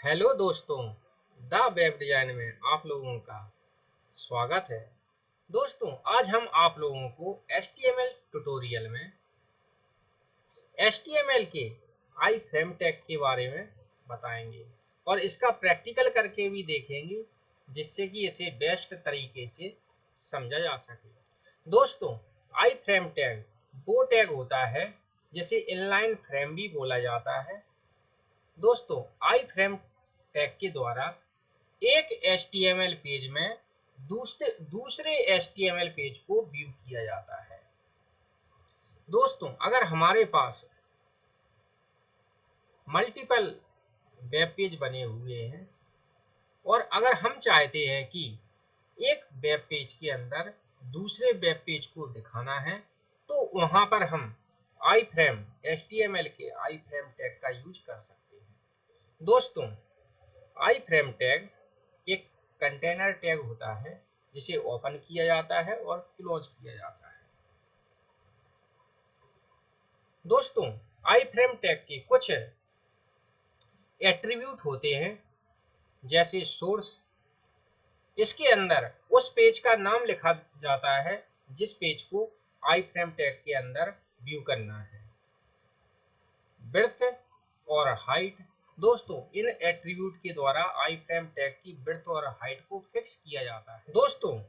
Hello दोस्तों, the web design में आप लोगों का स्वागत है। दोस्तों, आज हम आप लोगों को HTML ट्यूटोरियल में HTML के आई फ्रेम टैग के बारे में बताएंगे और इसका प्रैक्टिकल करके भी देखेंगे, जिससे कि इसे बेस्ट तरीके से समझा जा सके। दोस्तों, आई फ्रेम टैग वो टैग होता है जिसे इनलाइन फ्रेम भी बोला जाता है। दोस्तों, आई फ्रेम टैग के द्वारा एक HTML पेज में दूसरे HTML पेज को व्यू किया जाता है। दोस्तों, अगर हमारे पास मल्टीपल वेब पेज बने हुए हैं और अगर हम चाहते हैं कि एक वेब पेज के अंदर दूसरे वेब पेज को दिखाना है, तो वहां पर हम आई फ्रेम HTML के आई फ्रेम टैग का यूज कर सकते हैं। दोस्तों, आई फ्रेम टैग एक कंटेनर टैग होता है जिसे ओपन किया जाता है और क्लोज किया जाता है। दोस्तों, आई फ्रेम टैग के कुछ एट्रीब्यूट होते हैं, जैसे सोर्स। इसके अंदर उस पेज का नाम लिखा जाता है जिस पेज को आई फ्रेम टैग के अंदर व्यू करना है। विड्थ और हाइट। दोस्तों, इन एट्रीब्यूट के द्वारा आई फ्रेम टैग की विड्थ और हाइट को फिक्स किया जाता है। दोस्तों,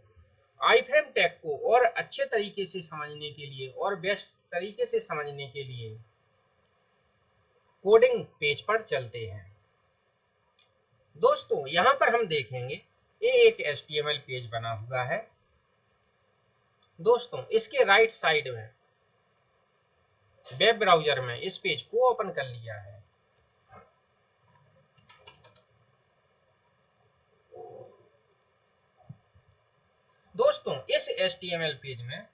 आई फ्रेम टैग को और अच्छे तरीके से समझने के लिए और बेस्ट तरीके से समझने के लिए कोडिंग पेज पर चलते हैं। दोस्तों, यहाँ पर हम देखेंगे ये एक HTML पेज बना हुआ है। दोस्तों, इसके राइट साइड में वेब ब्राउजर में इस पेज को ओपन कर लिया है। दोस्तों, इस HTML पेज में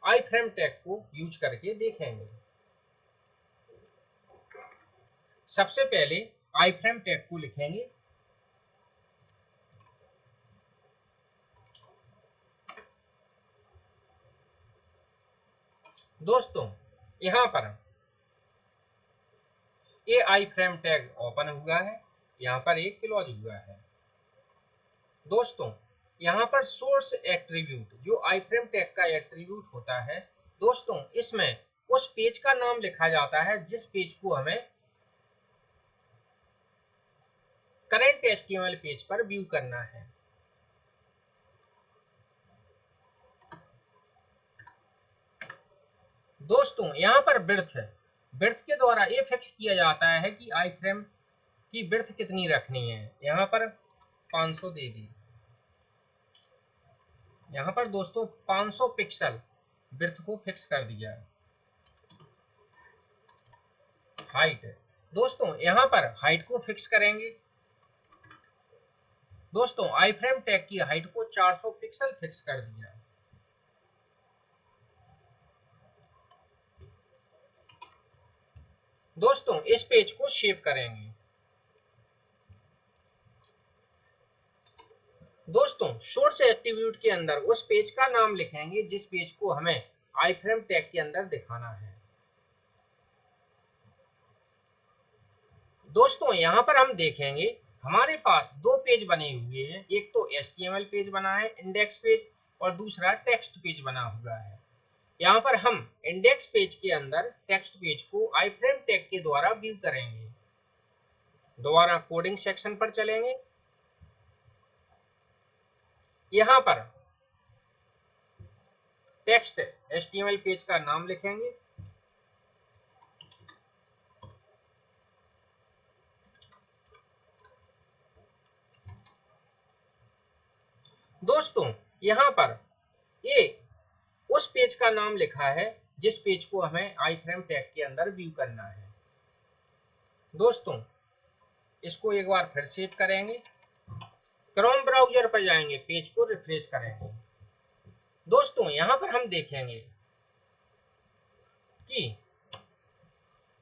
आई फ्रेम टैग को यूज करके देखेंगे। सबसे पहले आई फ्रेम टैग को लिखेंगे। दोस्तों, यहाँ पर ये आई फ्रेम टैग ओपन हुआ है, यहाँ पर एक क्लोज हुआ है। दोस्तों, यहाँ पर सोर्स एट्रीब्यूट जो आई फ्रेम टैग का एट्रीब्यूट होता है, दोस्तों इसमें उस पेज का नाम लिखा जाता है जिस पेज को हमें करंट HTML पेज पर व्यू करना है। दोस्तों, यहाँ पर बिर्थ के द्वारा ये फिक्स किया जाता है कि आई फ्रेम की बिर्थ कितनी रखनी है। यहाँ पर 500 दे दी। यहाँ पर दोस्तों 500 पिक्सल बिर्थ को फिक्स कर दिया। हाइट। दोस्तों, यहाँ पर हाइट को फिक्स करेंगे। दोस्तों, आई फ्रेम टैग की हाइट को 400 पिक्सल फिक्स कर दिया। दोस्तों, इस पेज को सेव करेंगे। दोस्तों, सोर्स एट्रीब्यूट के अंदर उस पेज का नाम लिखेंगे जिस पेज को हमें आई फ्रेम टैग के अंदर दिखाना है। दोस्तों, यहाँ पर हम देखेंगे हमारे पास दो पेज बने हुए हैं। एक तो HTML पेज बना है, इंडेक्स पेज, और दूसरा टेक्स्ट पेज बना हुआ है। यहाँ पर हम इंडेक्स पेज के अंदर टेक्स्ट पेज को आई फ्रेम टैग के द्वारा व्यू करेंगे। दोबारा कोडिंग सेक्शन पर चलेंगे। यहाँ पर टेक्स्ट HTML पेज का नाम लिखेंगे। दोस्तों, यहाँ पर ये उस पेज का नाम लिखा है जिस पेज को हमें आई फ्रेम टैग के अंदर व्यू करना है। दोस्तों, इसको एक बार फिर सेव करेंगे। क्रोम ब्राउजर पर जाएंगे, पेज को रिफ्रेश करेंगे। दोस्तों, यहाँ पर हम देखेंगे कि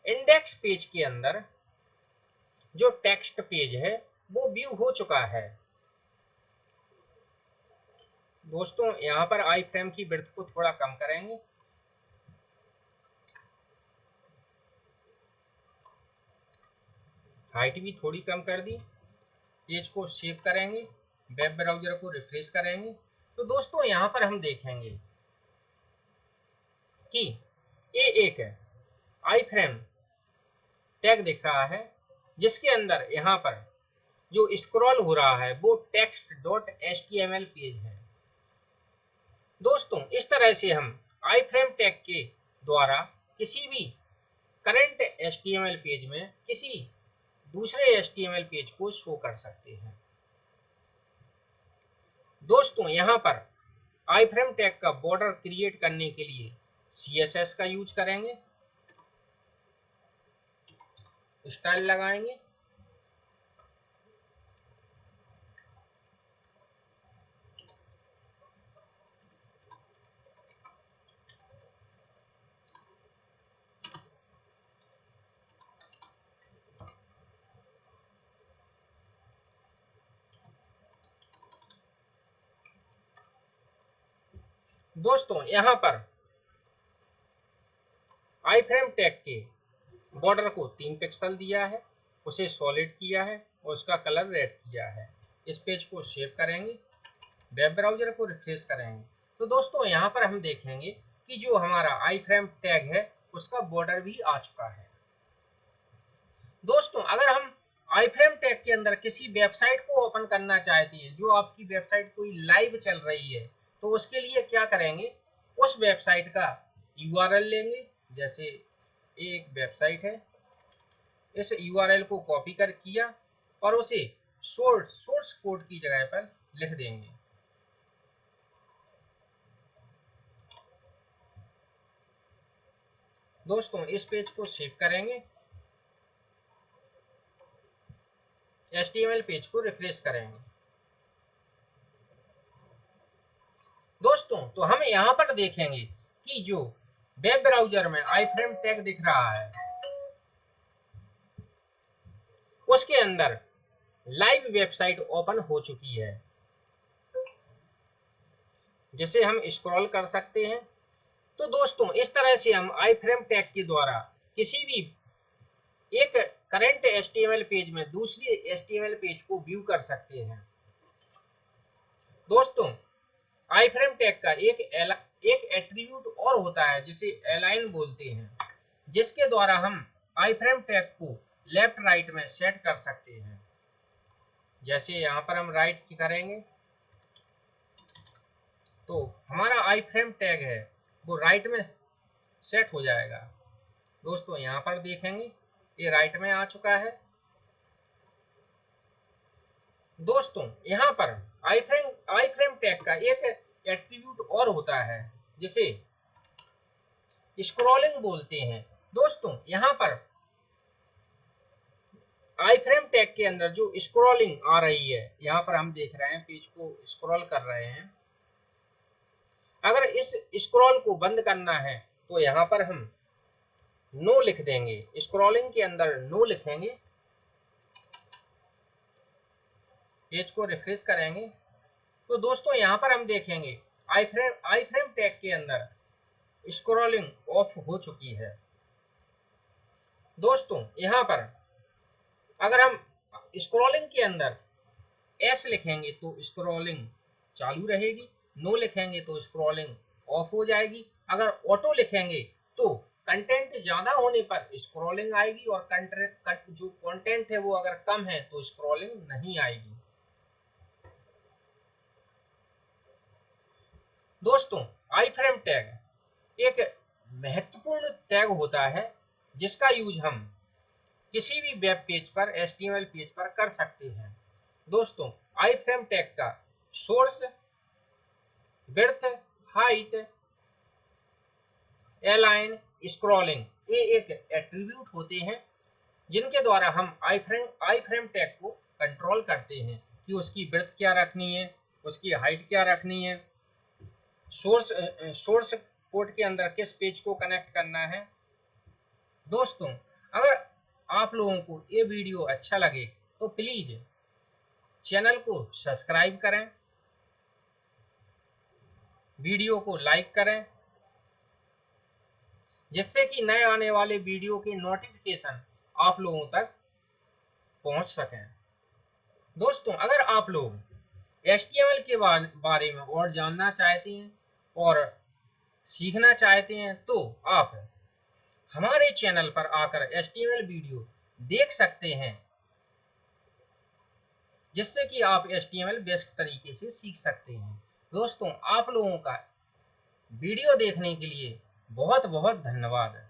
इंडेक्स पेज के अंदर जो टेक्स्ट पेज है वो व्यू हो चुका है। दोस्तों, यहाँ पर आई फ्रेम की विड्थ को थोड़ा कम करेंगे। हाइट भी थोड़ी कम कर दी। पेज को सेव करेंगे, वेब ब्राउज़र को रिफ्रेश करेंगे। तो दोस्तों यहाँ पर हम देखेंगे कि ये एक आई फ्रेम टैग दिख रहा है, जिसके अंदर यहाँ पर जो स्क्रॉल हो रहा है वो text.html पेज है। दोस्तों इस तरह से हम आई फ्रेम टैग के द्वारा किसी भी करंट HTML पेज में किसी दूसरे HTML पेज को शो कर सकते हैं। दोस्तों यहाँ पर आई फ्रेम टैग का बॉर्डर क्रिएट करने के लिए CSS का यूज करेंगे, स्टाइल लगाएंगे। दोस्तों यहाँ पर आई फ्रेम टैग के बॉर्डर को 3 पिक्सल दिया है, उसे सॉलिड किया है और उसका कलर रेड किया है। इस पेज को सेव करेंगे, वेब ब्राउज़र को रिफ्रेश करेंगे। तो दोस्तों यहाँ पर हम देखेंगे कि जो हमारा आई फ्रेम टैग है उसका बॉर्डर भी आ चुका है। दोस्तों अगर हम आई फ्रेम टैग के अंदर किसी वेबसाइट को ओपन करना चाहते हैं, जो आपकी वेबसाइट कोई लाइव चल रही है, तो उसके लिए क्या करेंगे, उस वेबसाइट का URL लेंगे। जैसे एक वेबसाइट है, इस URL को कॉपी कर किया और उसे सोर्स कोड की जगह पर लिख देंगे। दोस्तों इस पेज को सेव करेंगे, HTML पेज को रिफ्रेश करेंगे। दोस्तों तो हम यहाँ पर देखेंगे कि जो वेब ब्राउज़र में आई फ्रेम टैग दिख रहा है उसके अंदर लाइव वेबसाइट ओपन हो चुकी है, जिसे हम स्क्रॉल कर सकते हैं। तो दोस्तों इस तरह से हम आई फ्रेम टैग के द्वारा किसी भी एक करंट HTML पेज में दूसरी HTML पेज को व्यू कर सकते हैं। दोस्तों आई फ्रेम टैग का एक एट्रीब्यूट और होता है जिसे अलाइन बोलते हैं, जिसके द्वारा हम आई फ्रेम टैग को लेफ्ट राइट में सेट कर सकते हैं। जैसे यहाँ पर हम राइट करेंगे तो हमारा आई फ्रेम टैग है वो राइट में सेट हो जाएगा। दोस्तों यहाँ पर देखेंगे ये राइट में आ चुका है। दोस्तों यहाँ पर आई फ्रेम टैग का एक एट्रीब्यूट और होता है जिसे स्क्रॉलिंग बोलते हैं। दोस्तों यहाँ पर आई फ्रेम टैग के अंदर जो स्क्रॉलिंग आ रही है, यहाँ पर हम देख रहे हैं पेज को स्क्रॉल कर रहे हैं। अगर इस स्क्रॉल को बंद करना है तो यहाँ पर हम नो लिख देंगे, स्क्रॉलिंग के अंदर नो लिखेंगे, पेज को रिफ्रेश करेंगे। तो दोस्तों यहाँ पर हम देखेंगे आई फ्रेम टैग के अंदर स्क्रॉलिंग ऑफ हो चुकी है। दोस्तों यहाँ पर अगर हम स्क्रॉलिंग के अंदर एस लिखेंगे तो स्क्रॉलिंग चालू रहेगी, नो लिखेंगे तो स्क्रॉलिंग ऑफ हो जाएगी। अगर ऑटो लिखेंगे तो कंटेंट ज़्यादा होने पर स्क्रॉलिंग आएगी और जो कंटेंट है वो अगर कम है तो स्क्रॉलिंग नहीं आएगी। दोस्तों आई फ्रेम टैग एक महत्वपूर्ण टैग होता है जिसका यूज हम किसी भी वेब पेज पर HTML पेज पर कर सकते हैं। दोस्तों आई फ्रेम टैग का source, width, height, align, scrolling ये एक एट्रीब्यूट होते हैं जिनके द्वारा हम आई फ्रेम टैग को कंट्रोल करते हैं कि उसकी विड्थ क्या रखनी है, उसकी हाइट क्या रखनी है, सोर्स कोड के अंदर किस पेज को कनेक्ट करना है। दोस्तों अगर आप लोगों को ये वीडियो अच्छा लगे तो प्लीज़ चैनल को सब्सक्राइब करें, वीडियो को लाइक करें, जिससे कि नए आने वाले वीडियो के नोटिफिकेशन आप लोगों तक पहुंच सकें। दोस्तों, अगर आप लोग HTML के बारे में और जानना चाहते हैं और सीखना चाहते हैं तो आप हमारे चैनल पर आकर HTML वीडियो देख सकते हैं, जिससे कि आप HTML बेस्ट तरीके से सीख सकते हैं। दोस्तों, आप लोगों का वीडियो देखने के लिए बहुत बहुत धन्यवाद।